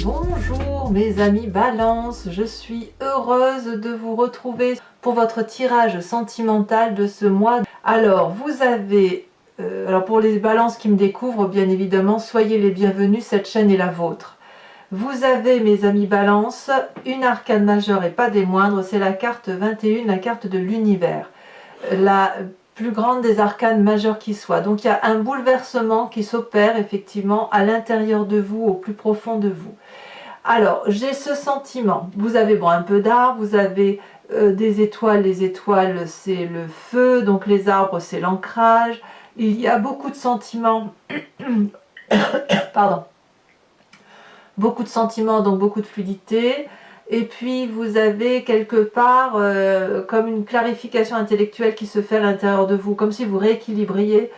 Bonjour mes amis Balance, je suis heureuse de vous retrouver pour votre tirage sentimental de ce mois. Alors vous avez, pour les Balances qui me découvrent, bien évidemment, soyez les bienvenus, cette chaîne est la vôtre. Vous avez mes amis Balance, une arcane majeure et pas des moindres, c'est la carte 21, la carte de l'univers. La plus grande des arcanes majeures qui soit. Donc il y a un bouleversement qui s'opère effectivement à l'intérieur de vous, au plus profond de vous. Alors j'ai ce sentiment, vous avez un peu d'arbres, vous avez des étoiles, les étoiles c'est le feu, donc les arbres c'est l'ancrage, il y a beaucoup de sentiments, pardon, beaucoup de sentiments, donc beaucoup de fluidité. Et puis vous avez quelque part comme une clarification intellectuelle qui se fait à l'intérieur de vous, comme si vous rééquilibriez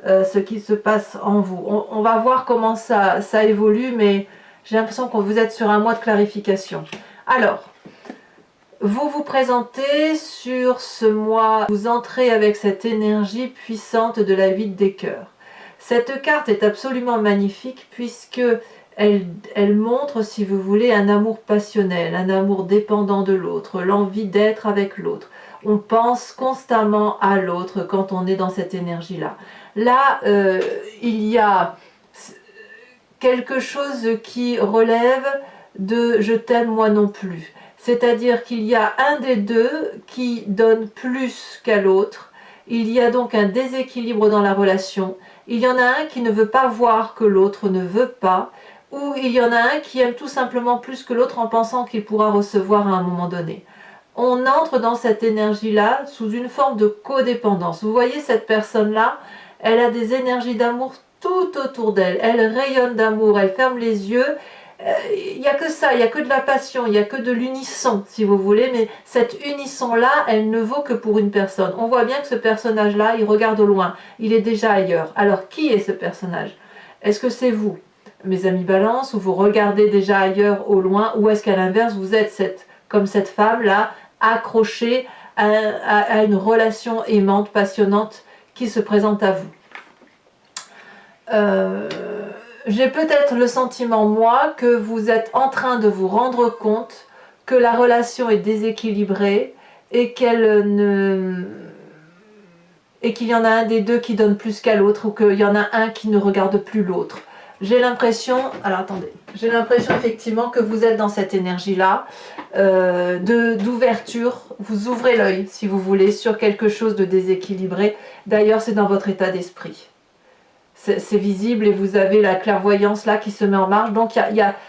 ce qui se passe en vous. On va voir comment ça évolue, mais j'ai l'impression que vous êtes sur un mois de clarification. Alors, vous vous présentez sur ce mois, vous entrez avec cette énergie puissante de la 8 des cœurs. Cette carte est absolument magnifique puisque elle montre, si vous voulez, un amour passionnel, un amour dépendant de l'autre, l'envie d'être avec l'autre. On pense constamment à l'autre quand on est dans cette énergie-là. Là, il y a quelque chose qui relève de « je t'aime moi non plus ». C'est-à-dire qu'il y a un des deux qui donne plus qu'à l'autre. Il y a donc un déséquilibre dans la relation. Il y en a un qui ne veut pas voir que l'autre ne veut pas, ou il y en a un qui aime tout simplement plus que l'autre en pensant qu'il pourra recevoir à un moment donné. On entre dans cette énergie-là sous une forme de codépendance. Vous voyez cette personne-là, elle a des énergies d'amour tout autour d'elle. Elle rayonne d'amour, elle ferme les yeux. Il n'y a que ça, il n'y a que de la passion, il n'y a que de l'unisson, si vous voulez. Mais cette unisson-là, elle ne vaut que pour une personne. On voit bien que ce personnage-là, il regarde au loin. Il est déjà ailleurs. Alors, qui est ce personnage? Est-ce que c'est vous, mes amis Balance, où vous regardez déjà ailleurs au loin, ou est-ce qu'à l'inverse, vous êtes comme cette femme-là, accrochée à une relation aimante, passionnante qui se présente à vous? J'ai peut-être le sentiment, moi, que vous êtes en train de vous rendre compte que la relation est déséquilibrée et qu'il y en a un des deux qui donne plus qu'à l'autre, ou qu'il y en a un qui ne regarde plus l'autre. J'ai l'impression, alors attendez, j'ai l'impression effectivement que vous êtes dans cette énergie-là, d'ouverture. Vous ouvrez l'œil, si vous voulez, sur quelque chose de déséquilibré. D'ailleurs, c'est dans votre état d'esprit. C'est visible et vous avez la clairvoyance là qui se met en marche. Donc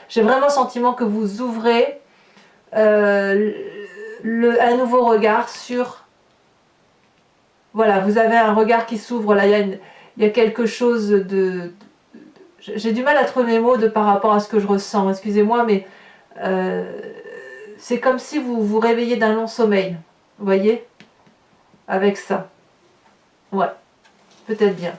j'ai vraiment le sentiment que vous ouvrez un nouveau regard sur... Voilà, vous avez un regard qui s'ouvre là, il y a quelque chose de... J'ai du mal à trouver mes mots par rapport à ce que je ressens, excusez-moi, mais c'est comme si vous vous réveillez d'un long sommeil, vous voyez, avec ça. Ouais, peut-être bien.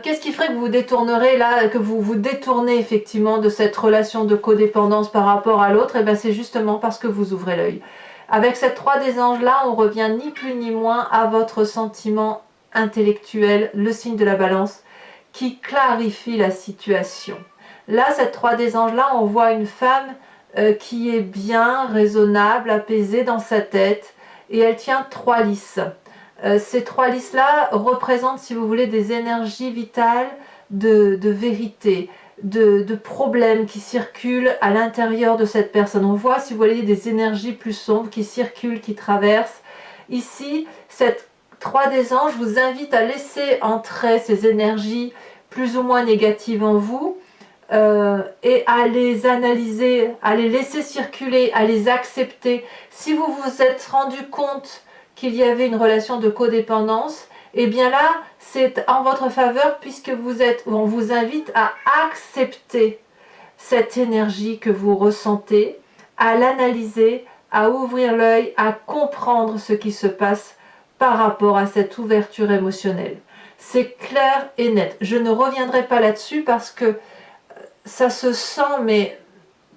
Qu'est-ce qui ferait que vous vous détournerez là, que vous vous détournez effectivement de cette relation de codépendance par rapport à l'autre? Et bien c'est justement parce que vous ouvrez l'œil. Avec cette 3 des anges là, on revient ni plus ni moins à votre sentiment intellectuel, le signe de la balance, qui clarifie la situation. Là, cette 3 des anges là, on voit une femme qui est bien, raisonnable, apaisée dans sa tête, et elle tient 3 lys. Ces 3 lys-là représentent, si vous voulez, des énergies vitales de vérité, de problèmes qui circulent à l'intérieur de cette personne. On voit, si vous voulez, des énergies plus sombres qui circulent, qui traversent. Ici, cette 3 des anges vous invite à laisser entrer ces énergies plus ou moins négatives en vous et à les analyser, à les laisser circuler, à les accepter. Si vous vous êtes rendu compte qu'il y avait une relation de codépendance, et bien là, c'est en votre faveur puisque on vous invite à accepter cette énergie que vous ressentez, à l'analyser, à ouvrir l'œil, à comprendre ce qui se passe par rapport à cette ouverture émotionnelle. C'est clair et net. Je ne reviendrai pas là-dessus parce que ça se sent, mais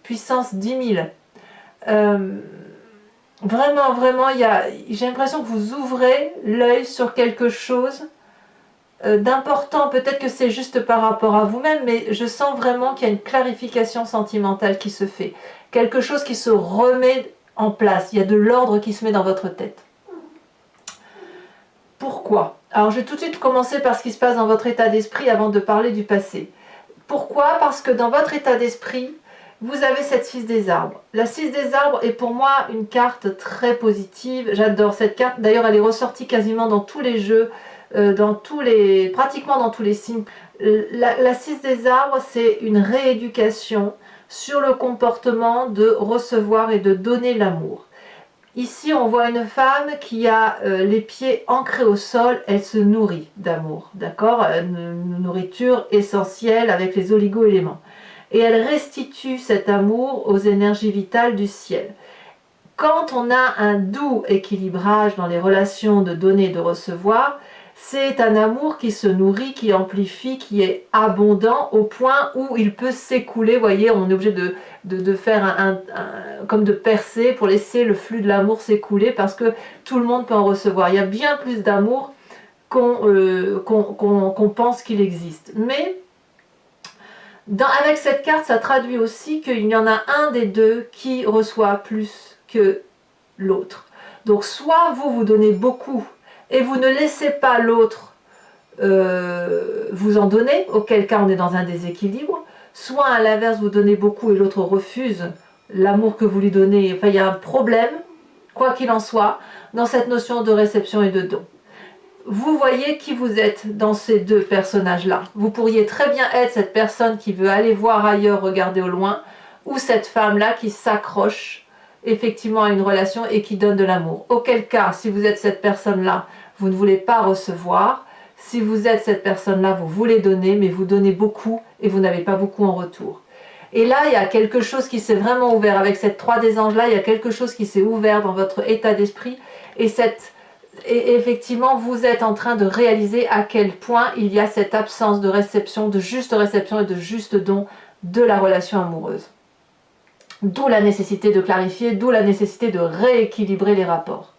puissance 10 000. Vraiment, j'ai l'impression que vous ouvrez l'œil sur quelque chose d'important, peut-être que c'est juste par rapport à vous-même, mais je sens vraiment qu'il y a une clarification sentimentale qui se fait. Quelque chose qui se remet en place. Il y a de l'ordre qui se met dans votre tête. Pourquoi? Alors je vais tout de suite commencer par ce qui se passe dans votre état d'esprit avant de parler du passé. Pourquoi? Parce que dans votre état d'esprit, vous avez cette 6 des arbres. La 6 des arbres est pour moi une carte très positive. J'adore cette carte. D'ailleurs, elle est ressortie quasiment dans tous les jeux, pratiquement dans tous les signes. La 6 des arbres, c'est une rééducation sur le comportement de recevoir et de donner l'amour. Ici, on voit une femme qui a les pieds ancrés au sol, elle se nourrit d'amour, d'accord? Une nourriture essentielle avec les oligo-éléments. Et elle restitue cet amour aux énergies vitales du ciel. Quand on a un doux équilibrage dans les relations de donner et de recevoir, c'est un amour qui se nourrit, qui amplifie, qui est abondant au point où il peut s'écouler. Vous voyez, on est obligé de faire comme de percer pour laisser le flux de l'amour s'écouler parce que tout le monde peut en recevoir. Il y a bien plus d'amour qu'on pense qu'il existe. Mais avec cette carte, ça traduit aussi qu'il y en a un des deux qui reçoit plus que l'autre. Donc soit vous donnez beaucoup et vous ne laissez pas l'autre vous en donner, auquel cas on est dans un déséquilibre, soit à l'inverse vous donnez beaucoup et l'autre refuse l'amour que vous lui donnez, enfin il y a un problème, quoi qu'il en soit, dans cette notion de réception et de don. Vous voyez qui vous êtes dans ces deux personnages-là. Vous pourriez très bien être cette personne qui veut aller voir ailleurs, regarder au loin, ou cette femme-là qui s'accroche effectivement à une relation et qui donne de l'amour. Auquel cas, si vous êtes cette personne-là, vous ne voulez pas recevoir. Si vous êtes cette personne-là, vous voulez donner, mais vous donnez beaucoup et vous n'avez pas beaucoup en retour. Et là, il y a quelque chose qui s'est vraiment ouvert. Avec cette 3 des anges-là, il y a quelque chose qui s'est ouvert dans votre état d'esprit. Et effectivement, vous êtes en train de réaliser à quel point il y a cette absence de réception et de juste don de la relation amoureuse. D'où la nécessité de clarifier, d'où la nécessité de rééquilibrer les rapports.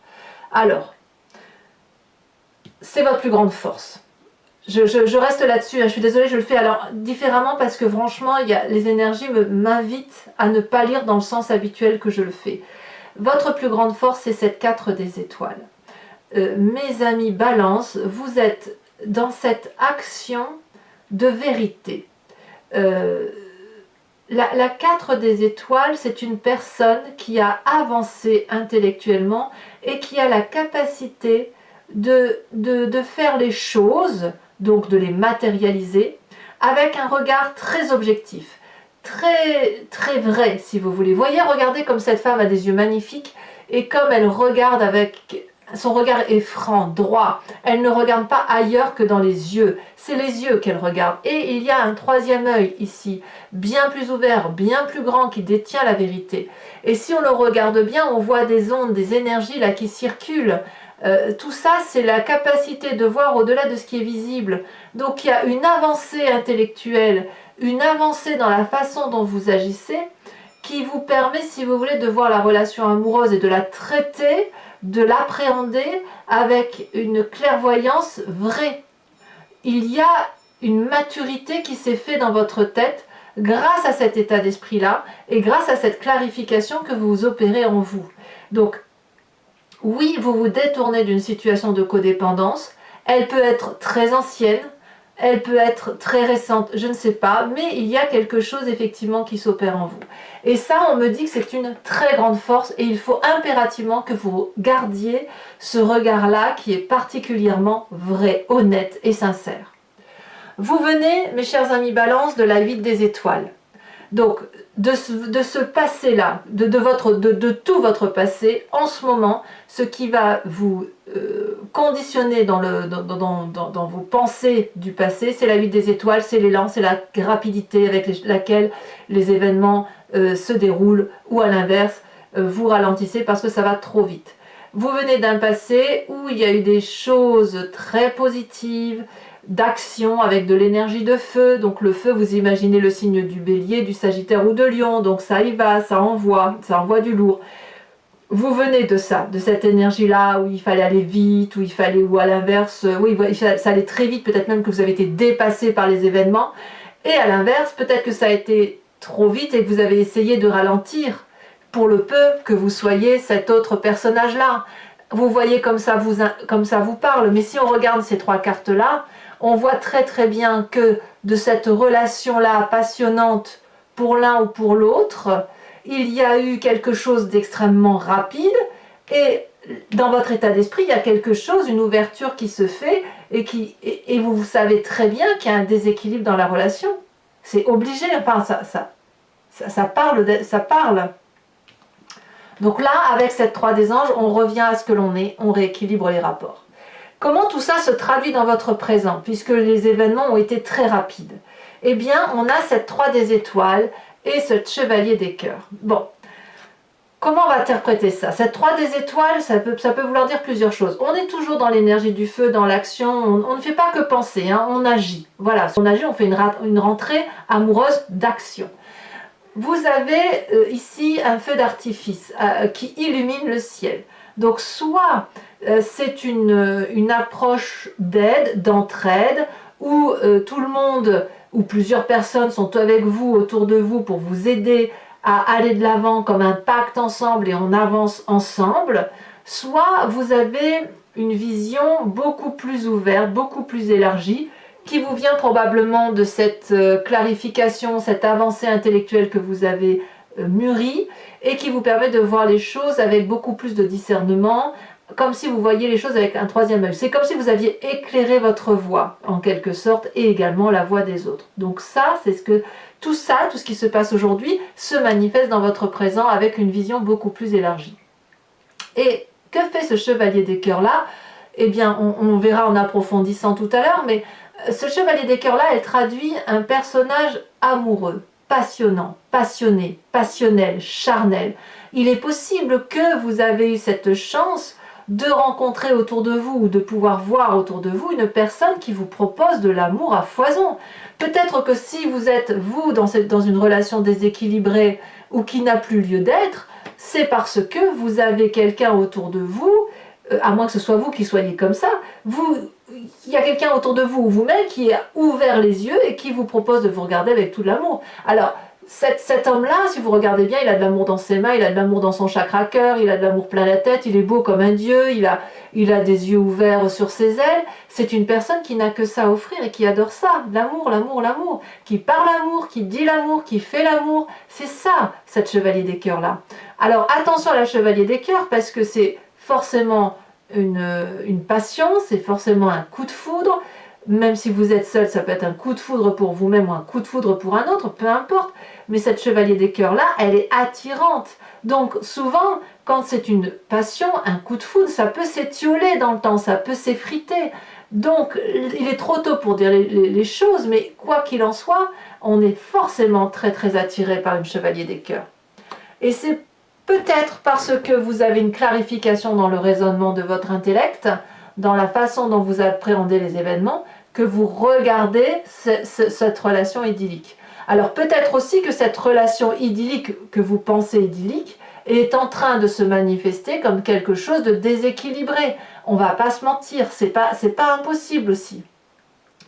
Alors, c'est votre plus grande force. Je reste là-dessus, hein, je suis désolée, je le fais alors différemment parce que franchement, les énergies m'invitent à ne pas lire dans le sens habituel que je le fais. Votre plus grande force, c'est cette 4 des étoiles. Mes amis Balance, vous êtes dans cette action de vérité. La 4 des étoiles, c'est une personne qui a avancé intellectuellement et qui a la capacité de faire les choses, donc de les matérialiser, avec un regard très objectif, très vrai si vous voulez. Voyez, regardez comme cette femme a des yeux magnifiques et comme elle regarde avec... Son regard est franc, droit. Elle ne regarde pas ailleurs que dans les yeux. C'est les yeux qu'elle regarde. Et il y a un troisième œil ici, bien plus ouvert, bien plus grand, qui détient la vérité. Et si on le regarde bien, on voit des ondes, des énergies là qui circulent. Tout ça, c'est la capacité de voir au-delà de ce qui est visible. Donc il y a une avancée intellectuelle, une avancée dans la façon dont vous agissez, qui vous permet, si vous voulez, de voir la relation amoureuse et de la traiter, de l'appréhender avec une clairvoyance vraie. Il y a une maturité qui s'est faite dans votre tête grâce à cet état d'esprit-là et grâce à cette clarification que vous opérez en vous. Donc, oui, vous vous détournez d'une situation de codépendance. Elle peut être très ancienne, elle peut être très récente, je ne sais pas, mais il y a quelque chose effectivement qui s'opère en vous. Et ça, on me dit que c'est une très grande force et il faut impérativement que vous gardiez ce regard-là qui est particulièrement vrai, honnête et sincère. Vous venez, mes chers amis Balance, de la 8 des étoiles. Donc, de ce passé-là, de tout votre passé, en ce moment, ce qui va vous conditionner dans vos pensées du passé, c'est la 8 des étoiles, c'est l'élan, c'est la rapidité avec laquelle les événements se déroulent, ou à l'inverse, vous ralentissez parce que ça va trop vite. Vous venez d'un passé où il y a eu des choses très positives, d'action avec de l'énergie de feu. Donc le feu, vous imaginez le signe du bélier, du sagittaire ou de lion, donc ça y va, ça envoie du lourd. vous venez de ça, de cette énergie-là où il fallait aller vite, où il fallait, ou à l'inverse, oui, ça allait très vite, peut-être même que vous avez été dépassé par les événements. Et à l'inverse, peut-être que ça a été trop vite et que vous avez essayé de ralentir pour le peu que vous soyez cet autre personnage-là. Vous voyez comme ça vous parle, mais si on regarde ces trois cartes-là, on voit très très bien que de cette relation-là passionnante pour l'un ou pour l'autre, il y a eu quelque chose d'extrêmement rapide et dans votre état d'esprit, il y a quelque chose, une ouverture qui se fait et vous savez très bien qu'il y a un déséquilibre dans la relation. C'est obligé, enfin ça parle. Donc là, avec cette 3 des anges, on revient à ce que l'on est, on rééquilibre les rapports. Comment tout ça se traduit dans votre présent, puisque les événements ont été très rapides? Eh bien, on a cette 3 des étoiles et ce chevalier des cœurs. Bon, comment on va interpréter ça? Cette 3 des étoiles, ça peut vouloir dire plusieurs choses. On est toujours dans l'énergie du feu, dans l'action, on ne fait pas que penser, hein, on agit. Voilà, on agit, on fait une rentrée amoureuse d'action. Vous avez ici un feu d'artifice qui illumine le ciel. Donc soit c'est une approche d'aide, d'entraide, où tout le monde ou plusieurs personnes sont avec vous, autour de vous, pour vous aider à aller de l'avant comme un pacte ensemble et on avance ensemble, soit vous avez une vision beaucoup plus ouverte, beaucoup plus élargie, qui vous vient probablement de cette clarification, cette avancée intellectuelle que vous avez mûrie et qui vous permet de voir les choses avec beaucoup plus de discernement, comme si vous voyiez les choses avec un troisième œil. C'est comme si vous aviez éclairé votre voie, en quelque sorte, et également la voie des autres. Donc ça, c'est tout ce qui se passe aujourd'hui, se manifeste dans votre présent avec une vision beaucoup plus élargie. Et que fait ce chevalier des cœurs-là? Eh bien, on verra en approfondissant tout à l'heure, mais ce chevalier des cœurs-là, elle traduit un personnage amoureux, passionnant, passionné, passionnel, charnel. Il est possible que vous avez eu cette chance de rencontrer autour de vous ou de pouvoir voir autour de vous une personne qui vous propose de l'amour à foison. Peut-être que si vous êtes, vous, dans une relation déséquilibrée ou qui n'a plus lieu d'être, c'est parce que vous avez quelqu'un autour de vous, à moins que ce soit vous qui soyez comme ça, il y a quelqu'un autour de vous ou vous-même qui a ouvert les yeux et qui vous propose de vous regarder avec tout l'amour. Alors, cet homme-là, si vous regardez bien, il a de l'amour dans ses mains, il a de l'amour dans son chakra cœur, il a de l'amour plein la tête, il est beau comme un dieu, il a des yeux ouverts sur ses ailes. C'est une personne qui n'a que ça à offrir et qui adore ça, l'amour, l'amour, l'amour, qui parle l'amour, qui dit l'amour, qui fait l'amour. C'est ça, cette chevalier des cœurs-là. Alors, attention à la chevalier des cœurs, parce que c'est forcément une passion, c'est forcément un coup de foudre. Même si vous êtes seul, ça peut être un coup de foudre pour vous-même ou un coup de foudre pour un autre, peu importe. Mais cette chevalier des cœurs-là, elle est attirante. Donc souvent, quand c'est une passion, un coup de foudre, ça peut s'étioler dans le temps, ça peut s'effriter. Donc il est trop tôt pour dire les choses, mais quoi qu'il en soit, on est forcément très très attiré par une chevalier des cœurs. Et c'est peut-être parce que vous avez une clarification dans le raisonnement de votre intellect, dans la façon dont vous appréhendez les événements, que vous regardez cette relation idyllique. Alors peut-être aussi que cette relation idyllique que vous pensez idyllique est en train de se manifester comme quelque chose de déséquilibré. On ne va pas se mentir, c'est pas impossible aussi.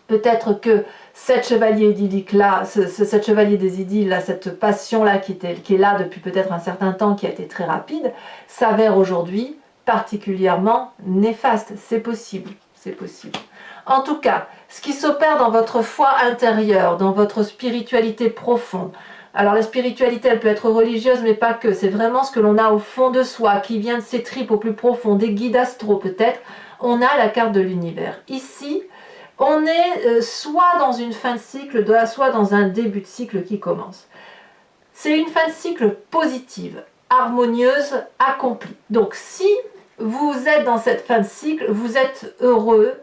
Peut-être que cette chevalier idyllique-là, cette chevalier des idylles, cette passion-là qui est là depuis peut-être un certain temps, qui a été très rapide, s'avère aujourd'hui particulièrement néfaste. C'est possible, c'est possible. En tout cas, ce qui s'opère dans votre foi intérieure, dans votre spiritualité profonde, alors la spiritualité, elle peut être religieuse, mais pas que, c'est vraiment ce que l'on a au fond de soi, qui vient de ses tripes au plus profond, des guides astraux peut-être, on a la carte de l'univers. Ici, on est soit dans une fin de cycle, soit dans un début de cycle qui commence. C'est une fin de cycle positive, harmonieuse, accomplie. Donc si vous êtes dans cette fin de cycle, vous êtes heureux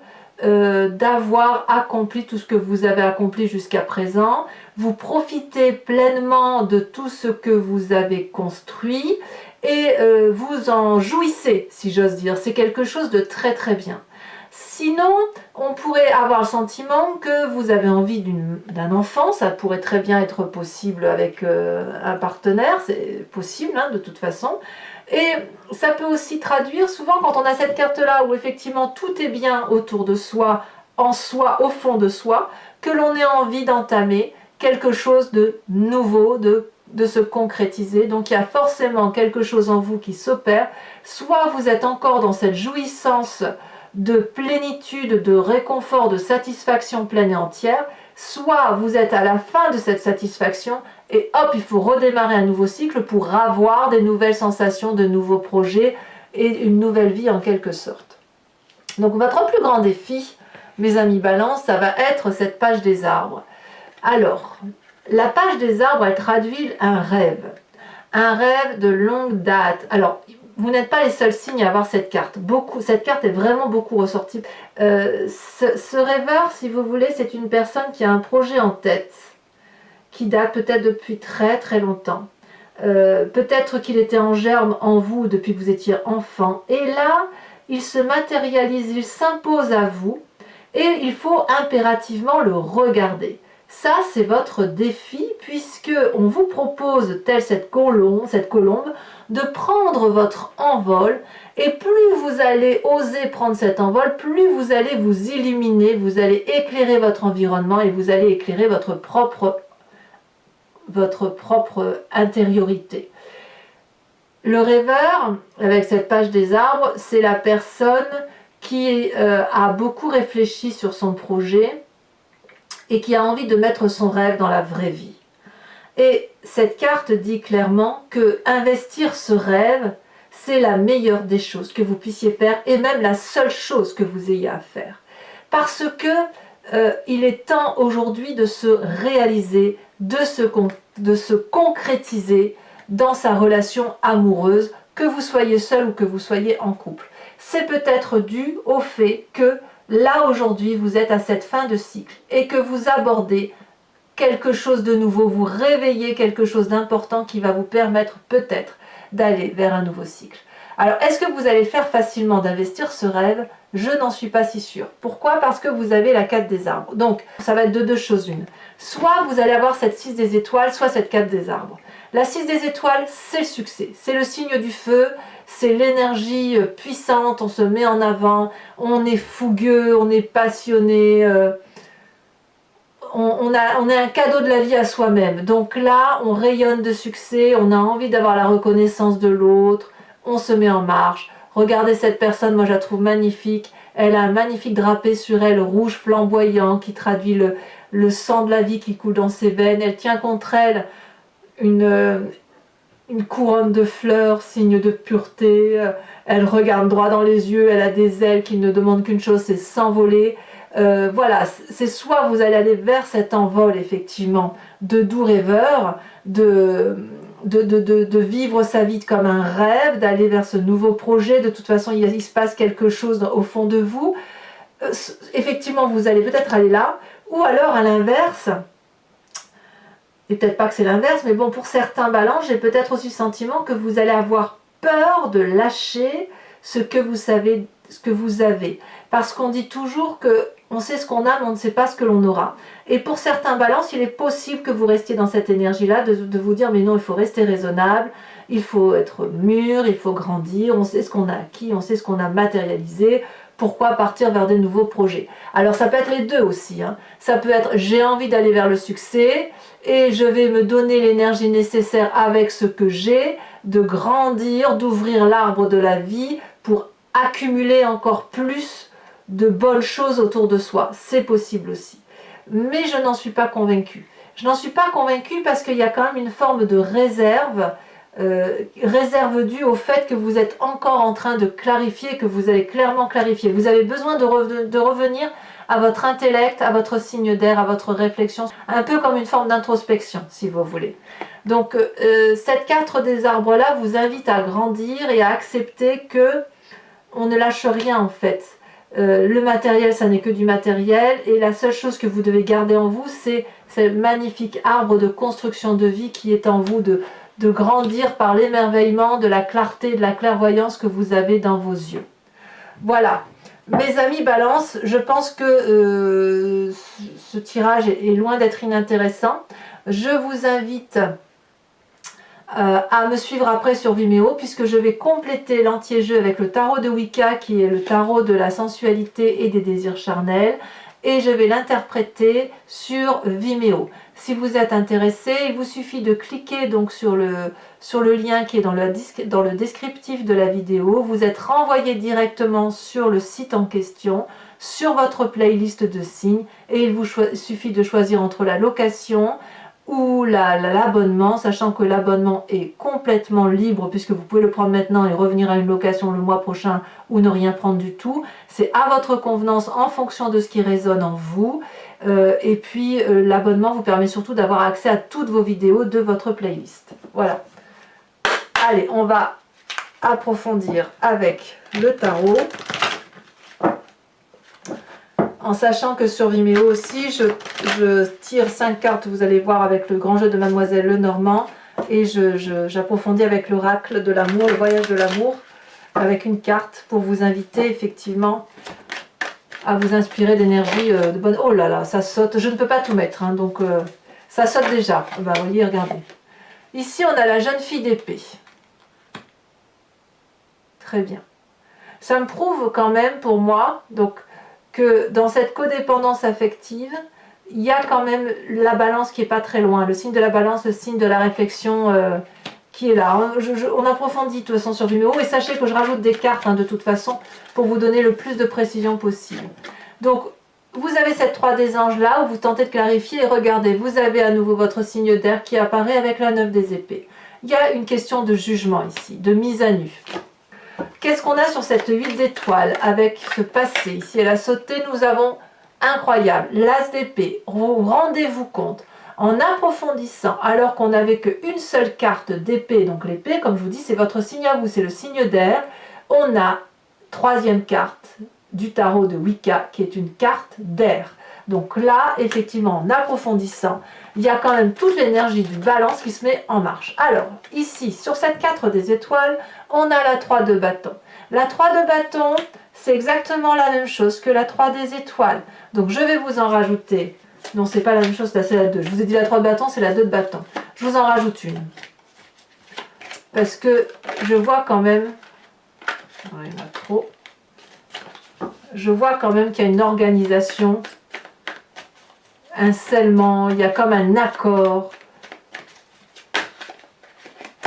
d'avoir accompli tout ce que vous avez accompli jusqu'à présent. Vous profitez pleinement de tout ce que vous avez construit et vous en jouissez, si j'ose dire. C'est quelque chose de très très bien. Sinon, on pourrait avoir le sentiment que vous avez envie d'un enfant, ça pourrait très bien être possible avec un partenaire, c'est possible hein, de toute façon. Et ça peut aussi traduire, souvent quand on a cette carte-là, où effectivement tout est bien autour de soi, en soi, au fond de soi, que l'on ait envie d'entamer quelque chose de nouveau, de se concrétiser. Donc il y a forcément quelque chose en vous qui s'opère. Soit vous êtes encore dans cette jouissance de plénitude, de réconfort, de satisfaction pleine et entière, soit vous êtes à la fin de cette satisfaction et hop, il faut redémarrer un nouveau cycle pour avoir des nouvelles sensations, de nouveaux projets et une nouvelle vie en quelque sorte. Donc votre plus grand défi, mes amis Balance, ça va être cette page des arbres. Alors, la page des arbres, elle traduit un rêve de longue date. Alors, vous n'êtes pas les seuls signes à avoir cette carte. Cette carte est vraiment beaucoup ressortie. Ce rêveur, si vous voulez, c'est une personne qui a un projet en tête, qui date peut-être depuis très très longtemps. Peut-être qu'il était en germe en vous depuis que vous étiez enfant. Et là, il se matérialise, il s'impose à vous et il faut impérativement le regarder. Ça, c'est votre défi puisque on vous propose, telle cette colombe, de prendre votre envol et plus vous allez oser prendre cet envol, plus vous allez vous illuminer, vous allez éclairer votre environnement et vous allez éclairer votre propre intériorité. Le rêveur, avec cette page des arbres, c'est la personne qui a beaucoup réfléchi sur son projet et qui a envie de mettre son rêve dans la vraie vie. Et cette carte dit clairement que investir ce rêve, c'est la meilleure des choses que vous puissiez faire et même la seule chose que vous ayez à faire. Parce que il est temps aujourd'hui de se réaliser, de se concrétiser dans sa relation amoureuse, que vous soyez seul ou que vous soyez en couple. C'est peut-être dû au fait que là aujourd'hui vous êtes à cette fin de cycle et que vous abordez quelque chose de nouveau, vous réveillez quelque chose d'important qui va vous permettre peut-être d'aller vers un nouveau cycle. Alors est-ce que vous allez faire facilement d'investir ce rêve? Je n'en suis pas si sûre. Pourquoi? Parce que vous avez la 4 des arbres. Donc ça va être de deux choses une. Soit vous allez avoir cette 6 des étoiles, soit cette 4 des arbres. La 6 des étoiles, c'est le succès, c'est le signe du feu, c'est l'énergie puissante, on se met en avant, on est fougueux, on est passionné, on a un cadeau de la vie à soi-même. Donc là, on rayonne de succès, on a envie d'avoir la reconnaissance de l'autre, on se met en marche. Regardez cette personne, moi je la trouve magnifique, elle a un magnifique drapé sur elle, rouge flamboyant, qui traduit le sang de la vie qui coule dans ses veines. Elle tient contre elle une couronne de fleurs, signe de pureté, elle regarde droit dans les yeux, elle a des ailes qui ne demandent qu'une chose, c'est s'envoler. Voilà, c'est soit vous allez aller vers cet envol effectivement de doux rêveur, de vivre sa vie comme un rêve, d'aller vers ce nouveau projet, de toute façon il se passe quelque chose au fond de vous, effectivement vous allez peut-être aller là, ou alors à l'inverse, et peut-être pas que c'est l'inverse, mais bon, pour certains balances, j'ai peut-être aussi le sentiment que vous allez avoir peur de lâcher ce que vous savez, ce que vous avez. Parce qu'on dit toujours que on sait ce qu'on a, mais on ne sait pas ce que l'on aura. Et pour certains balances, il est possible que vous restiez dans cette énergie-là, de vous dire, mais non, il faut rester raisonnable, il faut être mûr, il faut grandir, on sait ce qu'on a acquis, on sait ce qu'on a matérialisé, pourquoi partir vers des nouveaux projets? Alors ça peut être les deux aussi, hein. Ça peut être j'ai envie d'aller vers le succès et je vais me donner l'énergie nécessaire avec ce que j'ai, de grandir, d'ouvrir l'arbre de la vie pour accumuler encore plus de bonnes choses autour de soi. C'est possible aussi. Mais je n'en suis pas convaincue. Je n'en suis pas convaincue parce qu'il y a quand même une forme de réserve due au fait que vous êtes encore en train de clarifier, que vous allez clairement clarifier. Vous avez besoin de revenir à votre intellect, à votre signe d'air, à votre réflexion, un peu comme une forme d'introspection, si vous voulez. Donc, cette 4 des arbres-là vous invite à grandir et à accepter que on ne lâche rien en fait. Le matériel, ça n'est que du matériel, et la seule chose que vous devez garder en vous, c'est ce magnifique arbre de construction de vie qui est en vous, de grandir par l'émerveillement, de la clarté, de la clairvoyance que vous avez dans vos yeux. Voilà. Mes amis Balance, je pense que ce tirage est loin d'être inintéressant. Je vous invite à me suivre après sur Vimeo, puisque je vais compléter l'anti-jeu avec le tarot de Wicca, qui est le tarot de la sensualité et des désirs charnels, et je vais l'interpréter sur Vimeo. Si vous êtes intéressé, il vous suffit de cliquer donc sur le lien qui est dans le descriptif de la vidéo. Vous êtes renvoyé directement sur le site en question, sur votre playlist de signes, et il vous suffit de choisir entre la location ou l'abonnement, sachant que l'abonnement est complètement libre puisque vous pouvez le prendre maintenant et revenir à une location le mois prochain ou ne rien prendre du tout. C'est à votre convenance en fonction de ce qui résonne en vous. Et puis l'abonnement vous permet surtout d'avoir accès à toutes vos vidéos de votre playlist. Voilà. Allez, on va approfondir avec le tarot. En sachant que sur Vimeo aussi, je tire 5 cartes, vous allez voir, avec le grand jeu de Mademoiselle Lenormand. Et j'approfondis avec l'oracle de l'amour, le voyage de l'amour, avec une carte pour vous inviter effectivement à vous inspirer d'énergie de bonne... Oh là là, ça saute, je ne peux pas tout mettre, hein, donc ça saute déjà. Bah, vous voyez, regardez. Ici, on a la jeune fille d'épée. Très bien. Ça me prouve quand même, pour moi, donc... que dans cette codépendance affective, il y a quand même la balance qui n'est pas très loin. Le signe de la balance, le signe de la réflexion qui est là. On approfondit de toute façon sur Vimeo et sachez que je rajoute des cartes de toute façon pour vous donner le plus de précision possible. Donc, vous avez cette 3 des anges là où vous tentez de clarifier et regardez, vous avez à nouveau votre signe d'air qui apparaît avec la 9 des épées. Il y a une question de jugement ici, de mise à nu. Qu'est-ce qu'on a sur cette 8 d'étoiles avec ce passé? Ici, elle a sauté, nous avons incroyable, l'as d'épée. Rendez-vous compte, en approfondissant, alors qu'on n'avait qu'une seule carte d'épée, donc l'épée, comme je vous dis, c'est votre signe à vous, c'est le signe d'air. On a 3e carte du tarot de Wicca, qui est une carte d'air. Donc là, effectivement, en approfondissant, il y a quand même toute l'énergie du balance qui se met en marche. Alors, ici, sur cette 4 des étoiles, on a la 3 de bâton. La 3 de bâton, c'est exactement la même chose que la 3 des étoiles. Donc, je vais vous en rajouter. Non, c'est pas la même chose, là, c'est la 2. Je vous ai dit la 3 de bâton, c'est la 2 de bâton. Je vous en rajoute une. Parce que je vois quand même... Oh, il y en a trop. Je vois quand même qu'il y a une organisation... un scellement, il y a comme un accord.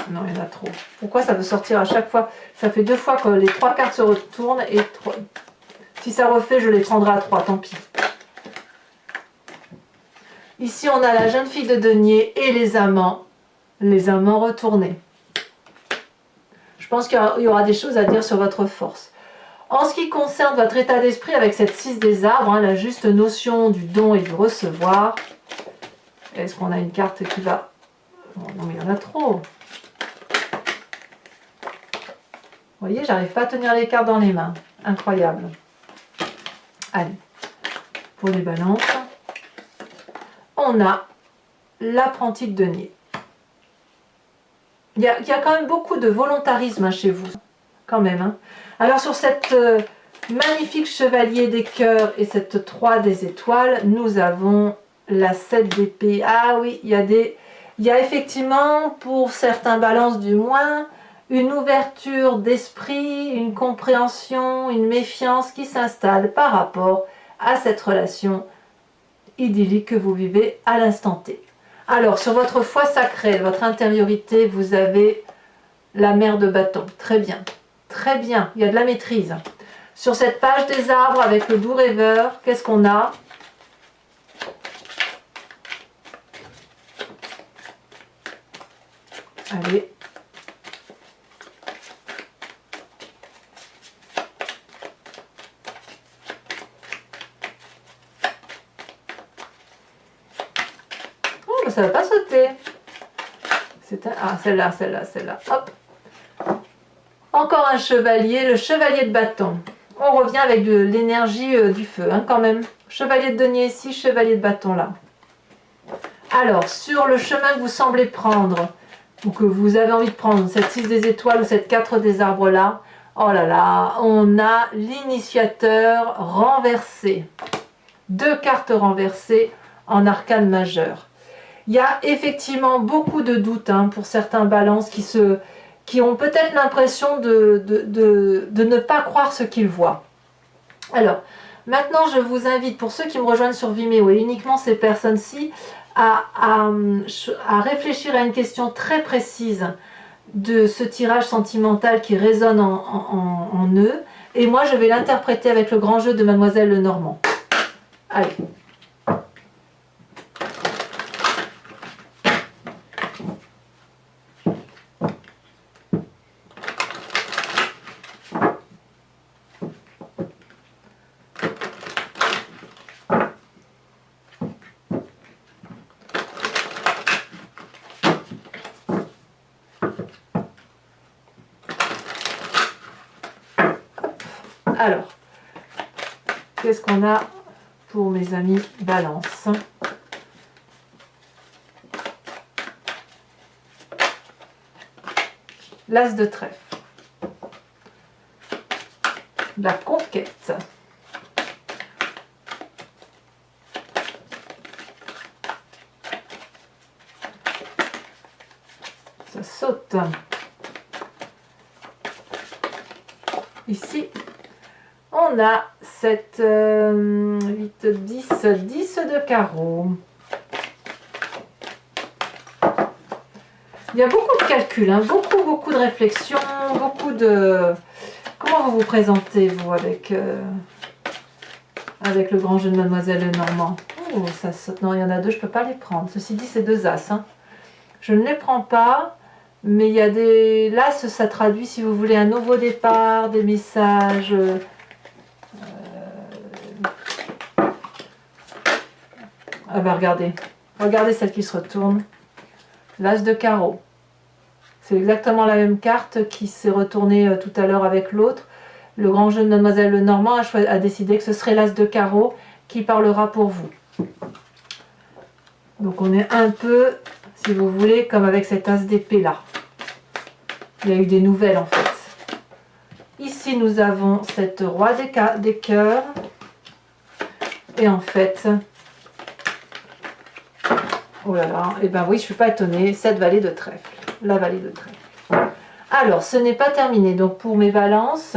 Non, il y en a trop. Pourquoi ça veut sortir à chaque fois? Ça fait 2 fois que les 3 cartes se retournent et 3... si ça refait, je les prendrai à 3, tant pis. Ici, on a la jeune fille de denier et les amants retournés. Je pense qu'il y aura des choses à dire sur votre force. En ce qui concerne votre état d'esprit avec cette 6 des arbres, la juste notion du don et du recevoir, est-ce qu'on a une carte qui va... Oh, non mais il y en a trop. Vous voyez, j'arrive pas à tenir les cartes dans les mains. Incroyable. Allez, pour les balances, on a l'apprenti de denier. Il y a quand même beaucoup de volontarisme chez vous, quand même. Alors sur cette magnifique chevalier des cœurs et cette 3 des étoiles, nous avons la 7 d'épée. Ah oui, il y a effectivement, pour certains balances du moins, une ouverture d'esprit, une compréhension, une méfiance qui s'installe par rapport à cette relation idyllique que vous vivez à l'instant T. Alors, sur votre foi sacrée, votre intériorité, vous avez la mère de bâton. Très bien. Très bien, il y a de la maîtrise. Sur cette page des arbres avec le doux rêveur, qu'est-ce qu'on a? Allez. Oh, mais ça ne va pas sauter. Ah, celle-là. Hop. Encore un chevalier, le chevalier de bâton. On revient avec de l'énergie du feu, quand même. Chevalier de denier ici, chevalier de bâton là. Alors, sur le chemin que vous semblez prendre, ou que vous avez envie de prendre, cette 6 des étoiles ou cette 4 des arbres là, oh là là, on a l'initiateur renversé. 2 cartes renversées en arcane majeur. Il y a effectivement beaucoup de doutes hein, pour certains balances qui ont peut-être l'impression de ne pas croire ce qu'ils voient. Alors, maintenant je vous invite, pour ceux qui me rejoignent sur Vimeo et uniquement ces personnes-ci, à réfléchir à une question très précise de ce tirage sentimental qui résonne en eux. Et moi, je vais l'interpréter avec le grand jeu de Mademoiselle Lenormand. Allez. Alors, qu'est-ce qu'on a pour mes amis Balance? L'As de trèfle. La conquête. Ça saute. Ici, on a cette 8, 10 de carreau. Il y a beaucoup de calculs, hein, beaucoup de réflexions, beaucoup de... Comment vous vous présentez, vous, avec le grand jeu de Mademoiselle Lenormand? Oh, ça saute. Non, il y en a deux, je ne peux pas les prendre. Ceci dit, c'est deux As. Hein. Je ne les prends pas, mais il y a des... Là, ça traduit, si vous voulez, un nouveau départ, des messages... Ah bah regardez celle qui se retourne. L'As de carreau. C'est exactement la même carte qui s'est retournée tout à l'heure avec l'autre. Le grand jeu de Mademoiselle Lenormand a décidé que ce serait l'As de carreau qui parlera pour vous. Donc on est un peu, si vous voulez, comme avec cet As d'épée là. Il y a eu des nouvelles en fait. Ici nous avons cette roi des cœurs. Et en fait... Oh là là, et ben oui, je ne suis pas étonnée, cette vallée de trèfle, la vallée de trèfle. Alors, ce n'est pas terminé, donc pour mes balances,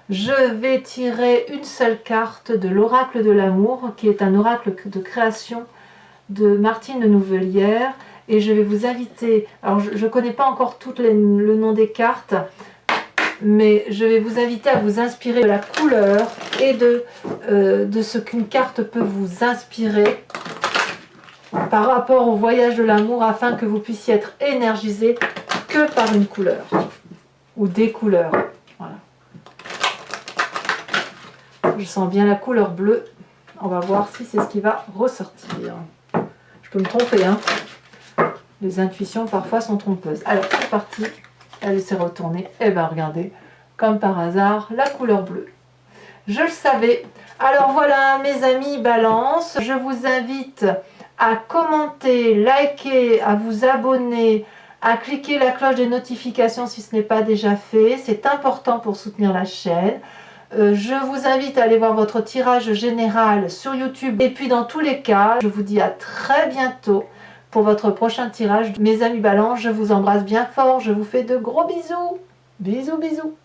je vais tirer une seule carte de l'oracle de l'amour, qui est un oracle de création de Martine de Nouvelière, et je vais vous inviter, alors je ne connais pas encore tout le nom des cartes, mais je vais vous inviter à vous inspirer de la couleur et de ce qu'une carte peut vous inspirer par rapport au voyage de l'amour, afin que vous puissiez être énergisé que par une couleur ou des couleurs. Voilà. Je sens bien la couleur bleue. On va voir si c'est ce qui va ressortir. Je peux me tromper, hein. Les intuitions parfois sont trompeuses. Alors c'est parti. Elle s'est retournée. Et bien regardez, comme par hasard, la couleur bleue. Je le savais. Alors voilà mes amis Balance. Je vous invite à commenter, liker, à vous abonner, à cliquer la cloche des notifications si ce n'est pas déjà fait. C'est important pour soutenir la chaîne. Je vous invite à aller voir votre tirage général sur YouTube. Et puis dans tous les cas, je vous dis à très bientôt pour votre prochain tirage. Mes amis Balance, je vous embrasse bien fort. Je vous fais de gros bisous. Bisous, bisous.